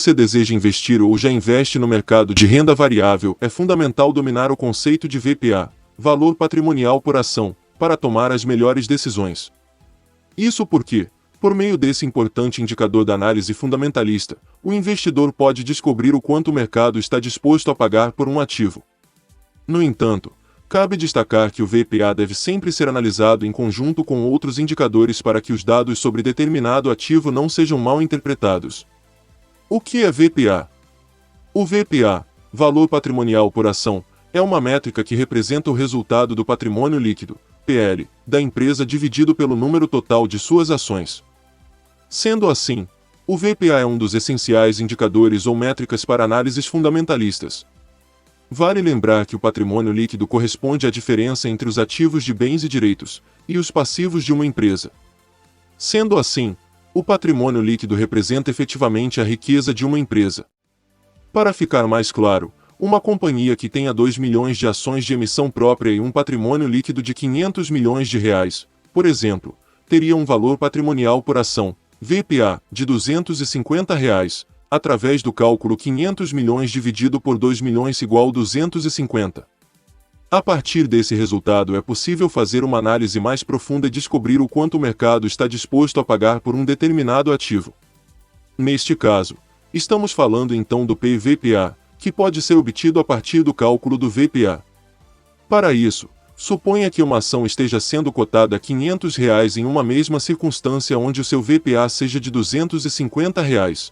você deseja investir ou já investe no mercado de renda variável, é fundamental dominar o conceito de VPA, valor patrimonial por ação, para tomar as melhores decisões. Isso porque, por meio desse importante indicador da análise fundamentalista, o investidor pode descobrir o quanto o mercado está disposto a pagar por um ativo. No entanto, cabe destacar que o VPA deve sempre ser analisado em conjunto com outros indicadores para que os dados sobre determinado ativo não sejam mal interpretados. O que é VPA? O VPA, valor patrimonial por ação, é uma métrica que representa o resultado do patrimônio líquido, PL, da empresa dividido pelo número total de suas ações. Sendo assim, o VPA é um dos essenciais indicadores ou métricas para análises fundamentalistas. Vale lembrar que o patrimônio líquido corresponde à diferença entre os ativos de bens e direitos, e os passivos de uma empresa. Sendo assim, o patrimônio líquido representa efetivamente a riqueza de uma empresa. Para ficar mais claro, uma companhia que tenha 2 milhões de ações de emissão própria e um patrimônio líquido de 500 milhões de reais, por exemplo, teria um valor patrimonial por ação, VPA, de R$250, através do cálculo 500 milhões dividido por 2 milhões igual 250. A partir desse resultado é possível fazer uma análise mais profunda e descobrir o quanto o mercado está disposto a pagar por um determinado ativo. Neste caso, estamos falando então do PVPA, que pode ser obtido a partir do cálculo do VPA. Para isso, suponha que uma ação esteja sendo cotada a R$500 em uma mesma circunstância onde o seu VPA seja de R$250.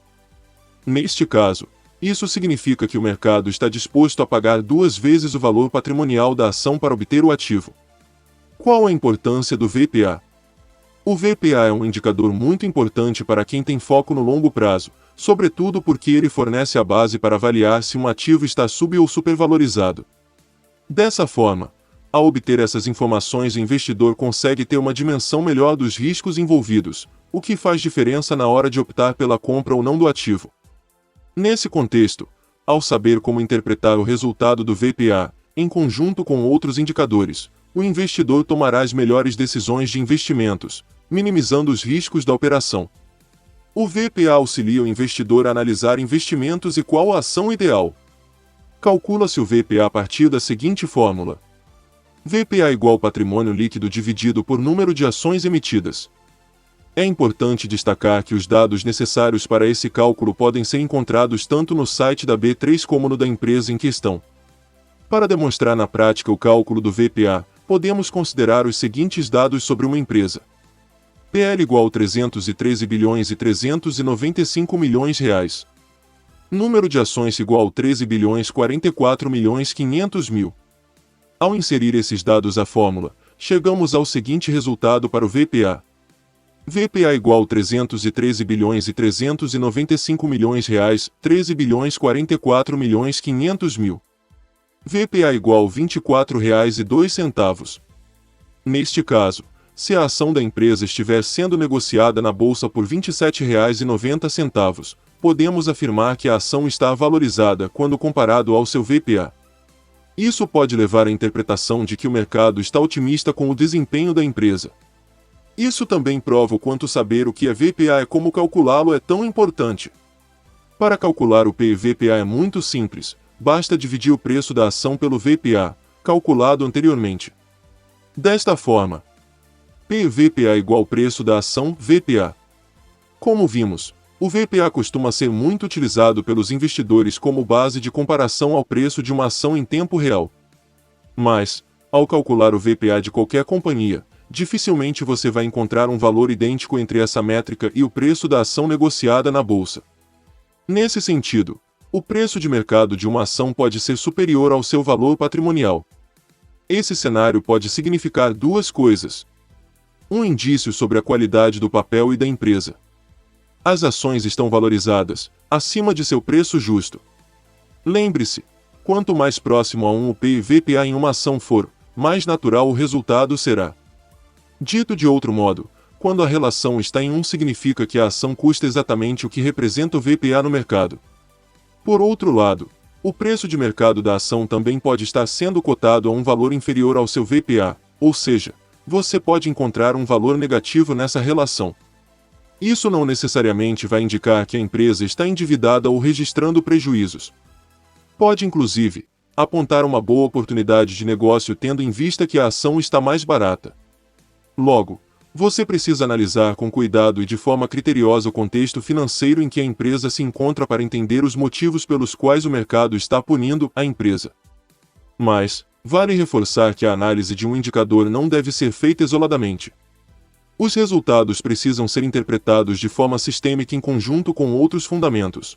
Neste caso, isso significa que o mercado está disposto a pagar 2 vezes o valor patrimonial da ação para obter o ativo. Qual a importância do VPA? O VPA é um indicador muito importante para quem tem foco no longo prazo, sobretudo porque ele fornece a base para avaliar se um ativo está sub- ou supervalorizado. Dessa forma, ao obter essas informações, o investidor consegue ter uma dimensão melhor dos riscos envolvidos, o que faz diferença na hora de optar pela compra ou não do ativo. Nesse contexto, ao saber como interpretar o resultado do VPA, em conjunto com outros indicadores, o investidor tomará as melhores decisões de investimentos, minimizando os riscos da operação. O VPA auxilia o investidor a analisar investimentos e qual a ação ideal. Calcula-se o VPA a partir da seguinte fórmula: VPA igual patrimônio líquido dividido por número de ações emitidas. É importante destacar que os dados necessários para esse cálculo podem ser encontrados tanto no site da B3 como no da empresa em questão. Para demonstrar na prática o cálculo do VPA, podemos considerar os seguintes dados sobre uma empresa. PL igual 313 bilhões e 395 milhões reais. Número de ações igual 13 bilhões 44 milhões 500 mil. Ao inserir esses dados à fórmula, chegamos ao seguinte resultado para o VPA. VPA igual 313 bilhões e 395 milhões reais, 13 bilhões 44 milhões 500 mil. VPA igual R$ 24,02. Neste caso, se a ação da empresa estiver sendo negociada na bolsa por R$ 27,90, podemos afirmar que a ação está valorizada quando comparado ao seu VPA. Isso pode levar à interpretação de que o mercado está otimista com o desempenho da empresa. Isso também prova o quanto saber o que é VPA e como calculá-lo é tão importante. Para calcular o PVPA é muito simples, basta dividir o preço da ação pelo VPA, calculado anteriormente. Desta forma, PVPA igual preço da ação VPA. Como vimos, o VPA costuma ser muito utilizado pelos investidores como base de comparação ao preço de uma ação em tempo real. Mas, ao calcular o VPA de qualquer companhia, dificilmente você vai encontrar um valor idêntico entre essa métrica e o preço da ação negociada na bolsa. Nesse sentido, o preço de mercado de uma ação pode ser superior ao seu valor patrimonial. Esse cenário pode significar duas coisas: um indício sobre a qualidade do papel e da empresa. As ações estão valorizadas, acima de seu preço justo. Lembre-se, quanto mais próximo a o PVPA em uma ação for, mais natural o resultado será. Dito de outro modo, quando a relação está em 1 significa que a ação custa exatamente o que representa o VPA no mercado. Por outro lado, o preço de mercado da ação também pode estar sendo cotado a um valor inferior ao seu VPA, ou seja, você pode encontrar um valor negativo nessa relação. Isso não necessariamente vai indicar que a empresa está endividada ou registrando prejuízos. Pode, inclusive, apontar uma boa oportunidade de negócio tendo em vista que a ação está mais barata. Logo, você precisa analisar com cuidado e de forma criteriosa o contexto financeiro em que a empresa se encontra para entender os motivos pelos quais o mercado está punindo a empresa. Mas, vale reforçar que a análise de um indicador não deve ser feita isoladamente. Os resultados precisam ser interpretados de forma sistêmica em conjunto com outros fundamentos.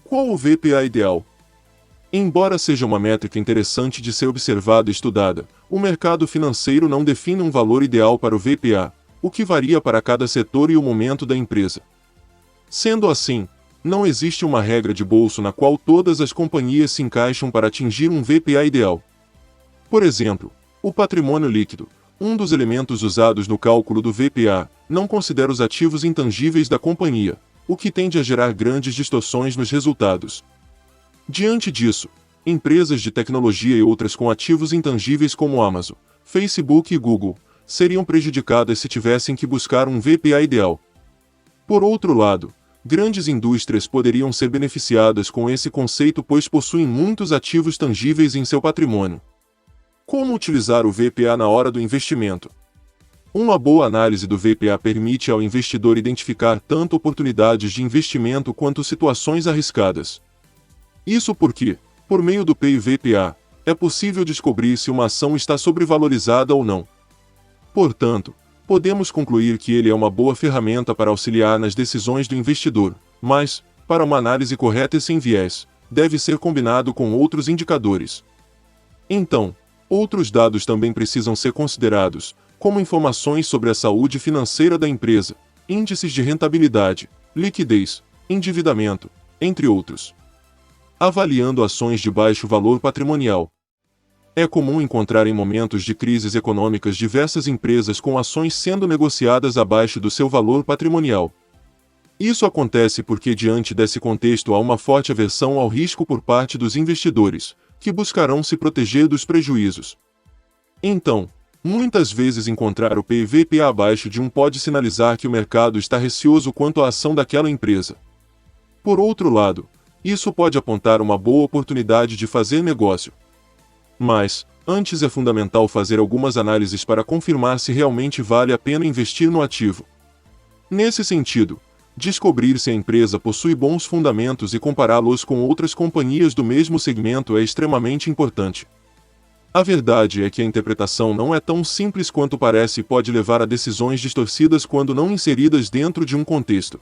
Qual o VPA ideal? Embora seja uma métrica interessante de ser observada e estudada, o mercado financeiro não define um valor ideal para o VPA, o que varia para cada setor e o momento da empresa. Sendo assim, não existe uma regra de bolso na qual todas as companhias se encaixam para atingir um VPA ideal. Por exemplo, o patrimônio líquido, um dos elementos usados no cálculo do VPA, não considera os ativos intangíveis da companhia, o que tende a gerar grandes distorções nos resultados. Diante disso, empresas de tecnologia e outras com ativos intangíveis como Amazon, Facebook e Google seriam prejudicadas se tivessem que buscar um VPA ideal. Por outro lado, grandes indústrias poderiam ser beneficiadas com esse conceito pois possuem muitos ativos tangíveis em seu patrimônio. Como utilizar o VPA na hora do investimento? Uma boa análise do VPA permite ao investidor identificar tanto oportunidades de investimento quanto situações arriscadas. Isso porque, por meio do PI/VPA, é possível descobrir se uma ação está sobrevalorizada ou não. Portanto, podemos concluir que ele é uma boa ferramenta para auxiliar nas decisões do investidor, mas, para uma análise correta e sem viés, deve ser combinado com outros indicadores. Então, outros dados também precisam ser considerados, como informações sobre a saúde financeira da empresa, índices de rentabilidade, liquidez, endividamento, entre outros. Avaliando ações de baixo valor patrimonial. É comum encontrar em momentos de crises econômicas diversas empresas com ações sendo negociadas abaixo do seu valor patrimonial. Isso acontece porque, diante desse contexto, há uma forte aversão ao risco por parte dos investidores, que buscarão se proteger dos prejuízos. Então, muitas vezes encontrar o PI/VPA abaixo de 1 pode sinalizar que o mercado está receoso quanto à ação daquela empresa. Por outro lado, isso pode apontar uma boa oportunidade de fazer negócio. Mas, antes é fundamental fazer algumas análises para confirmar se realmente vale a pena investir no ativo. Nesse sentido, descobrir se a empresa possui bons fundamentos e compará-los com outras companhias do mesmo segmento é extremamente importante. A verdade é que a interpretação não é tão simples quanto parece e pode levar a decisões distorcidas quando não inseridas dentro de um contexto.